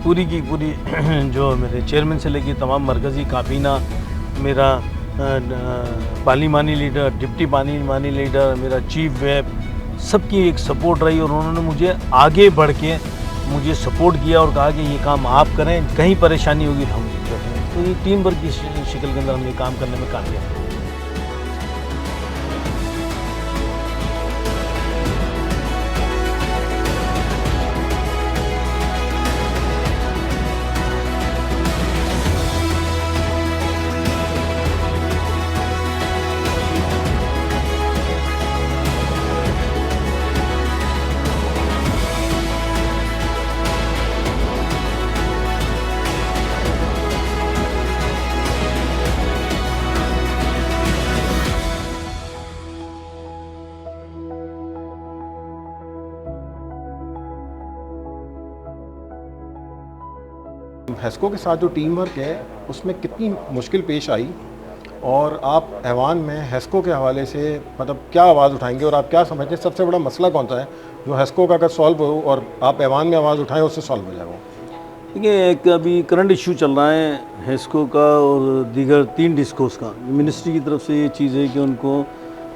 पूरी की पूरी जो मेरे चेयरमैन से लेके तमाम मरकज़ी काबीना, मेरा पार्लिमानी लीडर, डिप्टी पार्लिमानी लीडर, मेरा चीफ व्हिप, सबकी एक सपोर्ट रही, और उन्होंने मुझे आगे बढ़ के मुझे सपोर्ट किया और कहा कि ये काम आप करें, कहीं परेशानी होगी तो हम करें। तो ये टीम वर्क की शक्ल के अंदर हम ये काम करने में कामयाब हैं। हेस्को के साथ जो टीम वर्क है उसमें कितनी मुश्किल पेश आई, और आप ऐवान में हेस्को के हवाले से मतलब क्या आवाज़ उठाएंगे, और आप क्या समझते हैं सबसे बड़ा मसला कौन सा है जो हेस्को का अगर सॉल्व हो और आप ऐवान में आवाज़ उठाएं उससे सॉल्व हो जाएगा? देखिए, एक अभी करंट इशू चल रहा है हेस्को का और दीगर 3 डिस्कोस का। मिनिस्ट्री की तरफ से ये चीज़ है कि उनको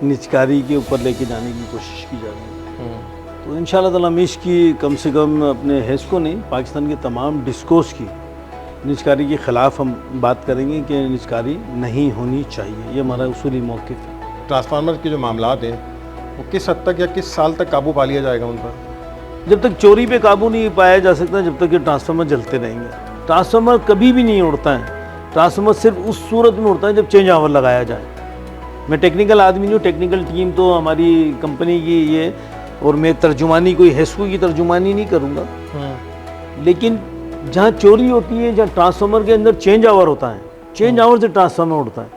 निजकारी के ऊपर लेके जाने की कोशिश की जा रही है। तो इंशाल्लाह ताला हम इसकी कम से कम अपने हेस्को नहीं, पाकिस्तान के तमाम डिस्कोस की निजकारी के ख़िलाफ़ हम बात करेंगे कि निजकारी नहीं होनी चाहिए। ये हमारा उसूली मौक़िफ़ है। ट्रांसफार्मर के जो मामलात हैं वो किस हद तक या किस साल तक काबू पा लिया जाएगा उन पर? जब तक चोरी पे काबू नहीं पाया जा सकता, जब तक ये ट्रांसफार्मर जलते रहेंगे। ट्रांसफार्मर कभी भी नहीं उड़ता है, ट्रांसफार्मर सिर्फ उस सूरत में उड़ता है जब चेंज ओवर लगाया जाए। मैं टेक्निकल आदमी नहीं हूँ, टेक्निकल टीम तो हमारी कंपनी की ये, और मैं तर्जुमानी कोई हेस्को की तर्जुमानी नहीं करूँगा, लेकिन जहाँ चोरी होती है, जहाँ ट्रांसफार्मर के अंदर चेंज ओवर होता है, चेंज ओवर से ट्रांसफार्मर उड़ता है।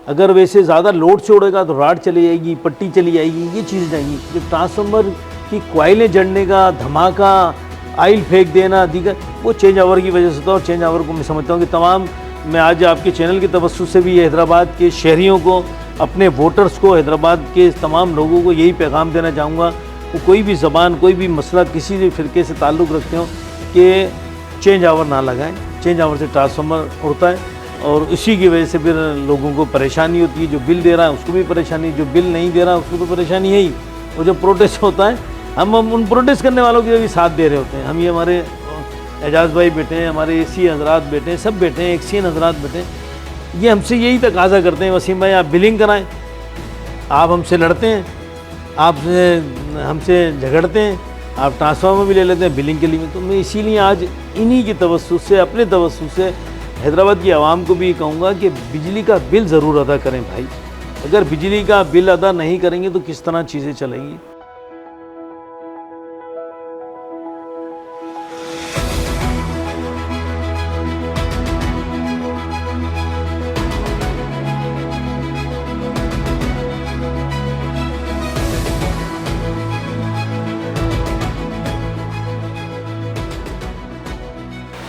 अगर वैसे ज़्यादा लोड से उड़ेगा तो राड चली जाएगी, पट्टी चली जाएगी, ये चीज़ जाएगी। जब ट्रांसफार्मर की कॉइलें जड़ने का, धमाका, आयल फेंक देना, दीगर, वो चेंज ओवर की वजह से होता है। और चेंज ओवर को मैं समझता हूँ कि तमाम, मैं आज आपके चैनल के तवज्जुह से भी हैदराबाद के शहरियों को, अपने वोटर्स को, हैदराबाद के तमाम लोगों को यही पैगाम देना चाहूँगा, वो कोई भी ज़बान, कोई भी मसला किसी भी फ़िरके से ताल्लुक़ रखते हो कि चेंज ओवर ना लगाएं। चेंज ओवर से ट्रांसफार्मर उड़ता है और इसी की वजह से फिर लोगों को परेशानी होती है। जो बिल दे रहा है उसको भी परेशानी, जो बिल नहीं दे रहा है उसको तो परेशानी है ही। और जब प्रोटेस्ट होता है, हम उन प्रोटेस्ट करने वालों के भी साथ दे रहे होते हैं। हम ये हमारे एजाज भाई बैठे हैं, हमारे एसी हजरात बैठे हैं, सब बैठे हैं, एक्सीएन हजरात बैठे हैं, ये हमसे यही तकाजा करते हैं, वसीम भाई आप बिलिंग कराएं। आप हमसे लड़ते हैं, आप हमसे झगड़ते हैं, आप ट्रांसफार्मर भी ले लेते हैं बिलिंग के लिए। तो मैं इसीलिए आज इन्हीं की तवज्जुह से, अपने तवज्जुह से हैदराबाद की आवाम को भी कहूँगा कि बिजली का बिल ज़रूर अदा करें भाई। अगर बिजली का बिल अदा नहीं करेंगे तो किस तरह चीज़ें चलेंगी।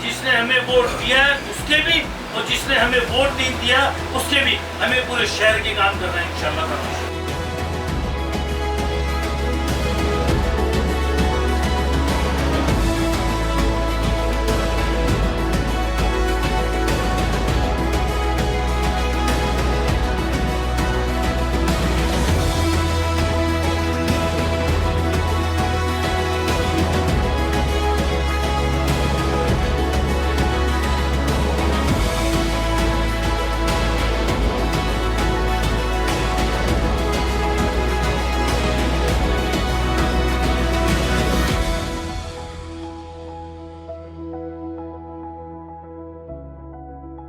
जिसने हमें वोट दिया उसके भी, और जिसने हमें वोट नहीं दिया उसके भी, हमें पूरे शहर के काम करना है इंशाल्लाह।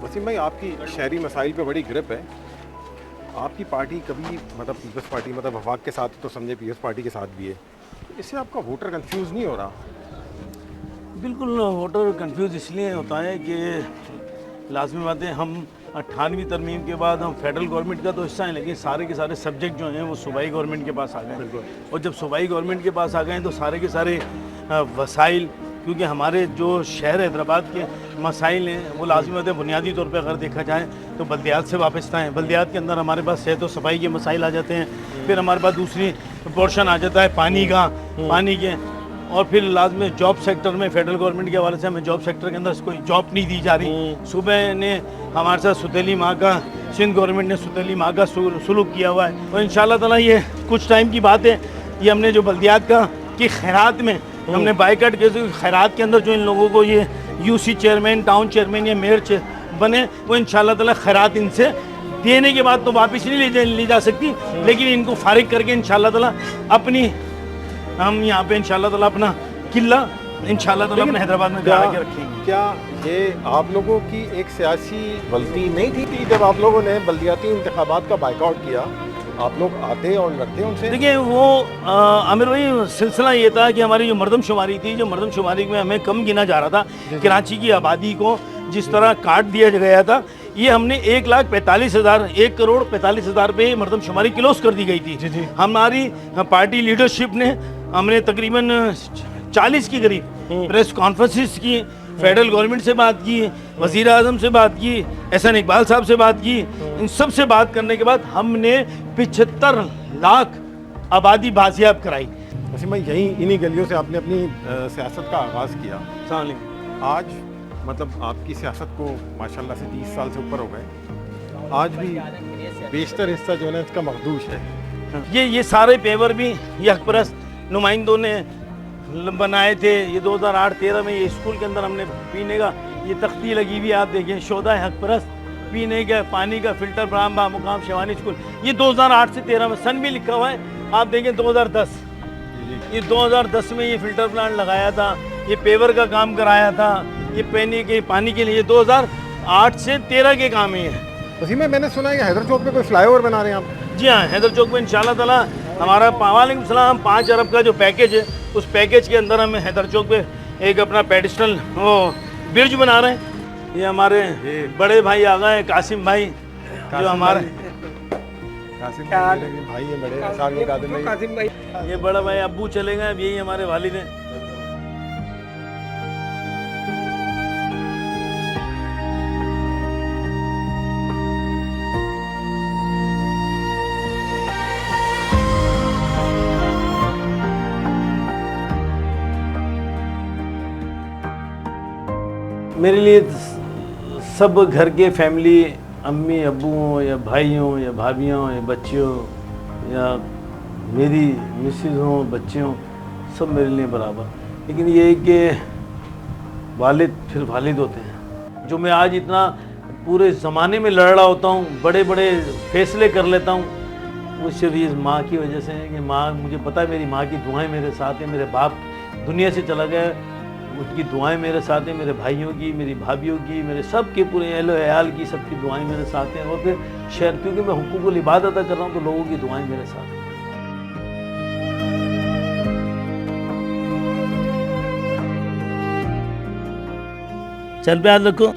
वसीम भाई, आपकी शहरी मसाइल पे बड़ी ग्रिप है। आपकी पार्टी कभी मतलब पीपल्स पार्टी मतलब वफाक के साथ तो समझे पीपल्स पार्टी के साथ भी है, इससे आपका वोटर कंफ्यूज नहीं हो रहा? बिल्कुल वोटर कंफ्यूज इसलिए होता है कि लाजमी बात है, हम 98वीं तरमीम के बाद हम फेडरल गवर्नमेंट का तो हिस्सा हैं, लेकिन सारे के सारे सब्जेक्ट जो हैं वो सूबाई गवर्नमेंट के पास आ गए। और जब सूबाई गवर्नमेंट के पास आ गए तो सारे के सारे वसाइल, क्योंकि हमारे जो शहर हैदराबाद के मसाइल हैं वो लाजमी बात है, बुनियादी तौर पे अगर देखा जाए तो बल्दियात से वाबस्ता हैं। बल्दियात के अंदर हमारे पास सेहत और सफाई के मसाइल आ जाते हैं, फिर हमारे पास दूसरी पोर्शन आ जाता है पानी का, पानी के, और फिर लाजमी जॉब सेक्टर में फेडरल गवर्नमेंट के हवाले से हमें जॉब सेक्टर के अंदर कोई जॉब नहीं दी जा रही। सुबह ने हमारे साथ सुतेली माह का, सिंध गवर्नमेंट ने सुतेली माह का सुलूक किया हुआ है। और इंशाल्लाह ताला ये कुछ टाइम की बात है, ये हमने जो बल्दियात का कि खैरात में हमने बाइकाट के खैरात के अंदर जो इन लोगों को ये यूसी चेयरमैन, टाउन चेयरमैन या मेयर बने, वो इंशाल्लाह ताला खैरात इनसे देने के बाद तो वापस नहीं ली जा सकती, लेकिन इनको फारिग करके इंशाल्लाह ताला अपनी हम यहाँ पे इंशाल्लाह ताला अपना किला इंशाल्लाह ताला अपने हैदराबाद में लगा के रखेंगे। क्या ये आप लोगों की एक सियासी गलती नहीं थी कि जब आप लोगों ने बल्दियाती इंतखाबात का बाइकआउट किया, आप लोग आते और लड़ते उनसे? देखिए वो आमिर भाई सिलसिला ये था कि हमारी जो मरदमशुमारी थी, जो मरदमशुमारी में हमें कम गिना जा रहा था, कराची की आबादी को जिस तरह काट दिया गया था, ये हमने 1,45,000 1,45,000 पे मरदमशुमारी क्लोज कर दी गई थी। हमारी पार्टी लीडरशिप ने हमने तकरीबन 40 के करीब प्रेस कॉन्फ्रेंसेस की, फेडरल गवर्नमेंट से बात की, वज़ीर आज़म से बात की, एहसान इकबाल साहब से बात की, इन सब से बात करने के बाद हमने 75 लाख आबादी बाजियाब कराई। वसीम भाई, यहीं इन्हीं गलियों से आपने अपनी सियासत का आगाज़ किया। आज मतलब आपकी सियासत को माशाल्लाह से 30 साल से ऊपर हो गए, आज भी बेशतर हिस्सा जो है ना इसका मखदूश है। ये सारे पेवर भी ये हकपरस्त नुमाइंदों ने बनाए थे। ये 2008-13 में ये स्कूल के अंदर हमने पीने का ये तख्ती लगी हुई, आप देखिए, शोधा हकपरस्त पीने का पानी का फिल्टर बराम मुकाम शेवानी स्कूल, ये 2008 से 13 में सन भी लिखा हुआ है, आप देखें 2010, ये 2010 में ये फिल्टर प्लांट लगाया था, ये पेवर का काम कराया था, ये पानी के लिए 2008 से 13 के काम है। वसीम भाई, मैंने सुना है कि हैदर चौक पे कोई फ्लाईओवर बना रहे हैं आप? जी हाँ, हैदर चौक में इंशाल्लाह ताला हमारा वालेकुम सलाम 5 अरब का जो पैकेज है, उस पैकेज के अंदर हम हैदर चौक पे एक अपना पेडिस्टल वो ब्रिज बना रहे हैं। ये हमारे बड़े भाई आ गए कासिम भाई, जो हमारे कासिम भाई है, बड़े कासिम भाई, ये बड़ा भाई अब्बू चले गए, अब यही हमारे वालिद हैं। मेरे लिए सब घर के फैमिली, अम्मी अब्बू हों या भाई हों या भाभियाँ हों या बच्चे हों या मेरी मिसेज हों बच्चे हों, सब मेरे लिए बराबर। लेकिन ये है कि वालिद फिर वालिद होते हैं। जो मैं आज इतना पूरे ज़माने में लड़ रहा होता हूँ, बड़े बड़े फैसले कर लेता हूँ, वो सिर्फ इस माँ की वजह से है कि माँ, मुझे पता है मेरी माँ की दुआएं मेरे साथ हैं। मेरे बाप दुनिया से चला गया, उसकी दुआएं मेरे साथ हैं, मेरे भाइयों की, मेरी भाभियों की, मेरे सब के पूरे अहलो अयाल की, सबकी दुआएं मेरे साथ हैं। और फिर शहर, क्योंकि मैं हुकूकुल इबादत अदा कर रहा हूँ, तो लोगों की दुआएं मेरे साथ हैं। चल पे हाथ रखो।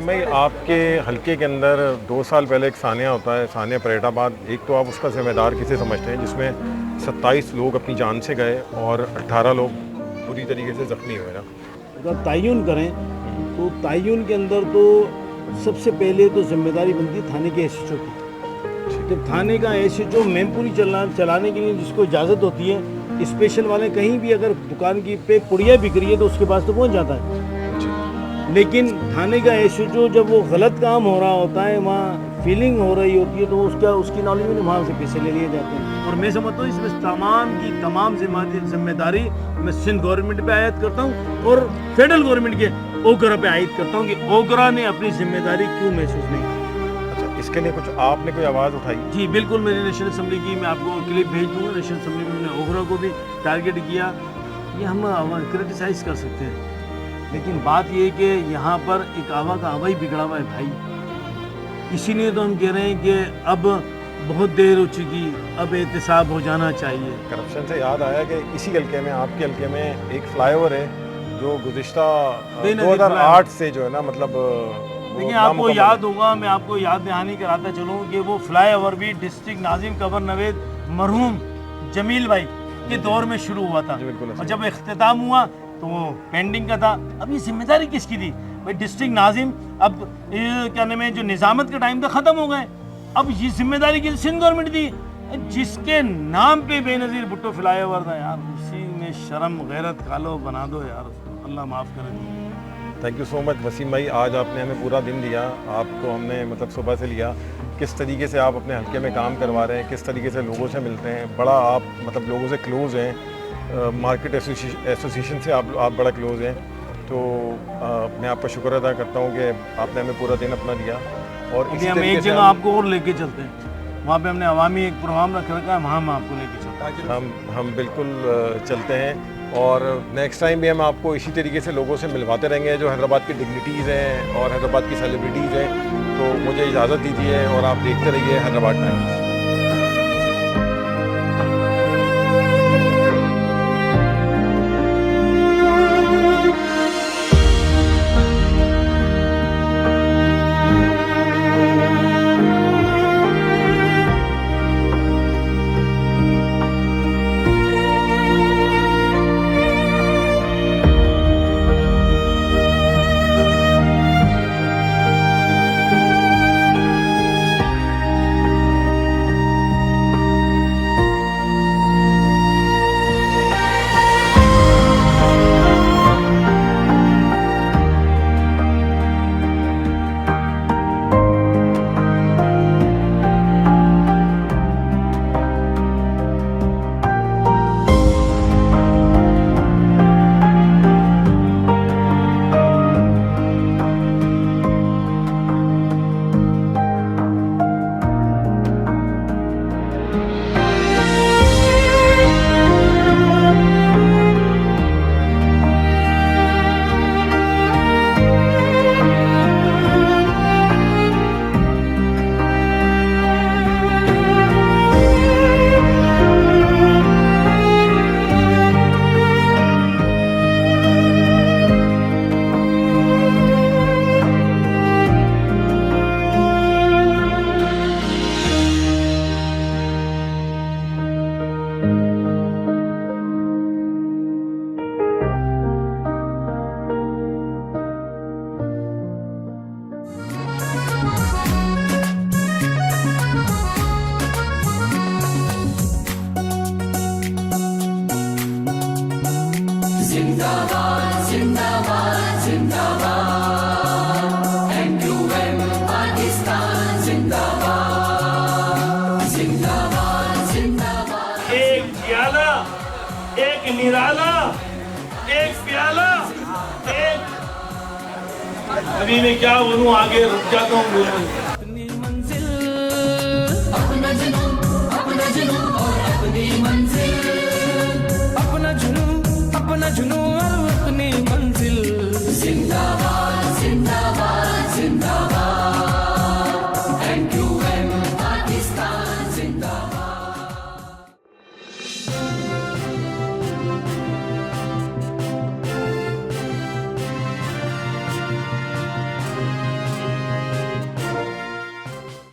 भाई, आपके हलके के अंदर 2 साल पहले एक सानिया होता है, सानिया परेटाबाद। एक तो आप उसका जिम्मेदार किसे समझते हैं, जिसमें 27 लोग अपनी जान से गए और 18 लोग पूरी तरीके से ज़ख्मी हुए ना? अगर तयन करें तो तयन के अंदर तो सबसे पहले तो जिम्मेदारी बनती है थाने के एसएचओ की। जब थाने का एसएचओ मैमपुरी चलाने के लिए जिसको इजाज़त होती है, स्पेशल वाले कहीं भी अगर दुकान की पे पुड़िया बिक रही है तो उसके पास तो पहुंच जाता है। लेकिन थाने का एसएचओ जब वो गलत काम हो रहा होता है, वहाँ फीलिंग हो रही होती है, तो उसकी नॉलेज में वहाँ से पैसे ले लिए जाते हैं। और मैं समझता हूँ इसमें तमाम की तमाम जिम्मेदारी मैं सिंध गवर्नमेंट पे आयद करता हूँ और फेडरल गवर्नमेंट के ओकरा पे आयद करता हूँ कि ओकरा ने अपनी जिम्मेदारी क्यों महसूस नहीं की। अच्छा, इसके लिए कुछ आपने कोई आवाज़ उठाई? जी बिल्कुल, मैंने नेशनल असम्बली की, मैं आपको क्लिप भेज दूँगा। नेशनल असम्बली में मैंने ओकरा को भी टारगेट किया। ये हम क्रिटिसाइज़ कर सकते हैं, लेकिन बात ये है कि यहाँ पर एक आवा का आवा ही बिगड़ा हुआ है भाई। इसीलिए तो हम कह रहे हैं कि अब बहुत देर हो चुकी, अब एहतसाब हो जाना चाहिए। करप्शन से याद आया कि इसी हल्के में, आपके हल्के में एक फ्लाईओवर है जो गुज़िश्ता 2008 से जो है ना, मतलब देखिए आपको याद होगा, मैं आपको याद दहानी कराता चलूँ कि वो फ्लाईओवर भी डिस्ट्रिक्ट नाजिम कबर नवेद मरहूम जमील भाई के दौर में शुरू हुआ था, और जब इख्तिताम हुआ तो वो पेंडिंग का था। अब ये जिम्मेदारी किसकी थी भाई? डिस्ट्रिक्ट नाजिम, अब क्या नाम है, जो निज़ामत का टाइम था ख़त्म हो गए, अब ये जिम्मेदारी की सिंध गवर्नमेंट थी, जिसके नाम पे बेनज़ीर भुट्टो फ्लाईओवर था यार, उसी में शर्म गैरत कालो बना दो यार, अल्लाह माफ़ करे। Thank you so much Wasim भाई, आज आपने हमें पूरा दिन दिया। आपको हमने मतलब सुबह से लिया, किस तरीके से आप अपने हल्के में काम करवा रहे हैं, किस तरीके से लोगों से मिलते हैं, बड़ा आप मतलब लोगों से क्लोज़ हैं, मार्केट एसोसिएशन से आप बड़ा क्लोज़ हैं। तो मैं आपका शुक्र अदा करता हूँ कि आपने हमें पूरा दिन अपना दिया। और इसी हम एक जगह आपको और लेके चलते हैं, वहाँ पे हमने अवामी एक प्रोग्राम रख रखा है, वहाँ हम आपको लेके चलते हैं। हम बिल्कुल चलते हैं, और नेक्स्ट टाइम भी हम आपको इसी तरीके से लोगों से मिलवाते रहेंगे जो हैदराबाद की डिग्निटीज़ हैं और हैदराबाद की सेलिब्रिटीज़ हैं। तो मुझे इजाज़त दीजिए और आप देखते रहिए हैदराबाद टाइम्स। एक निराला, एक प्याला, एक अभी मैं क्या बोलूं, आगे रुक जाता हूँ।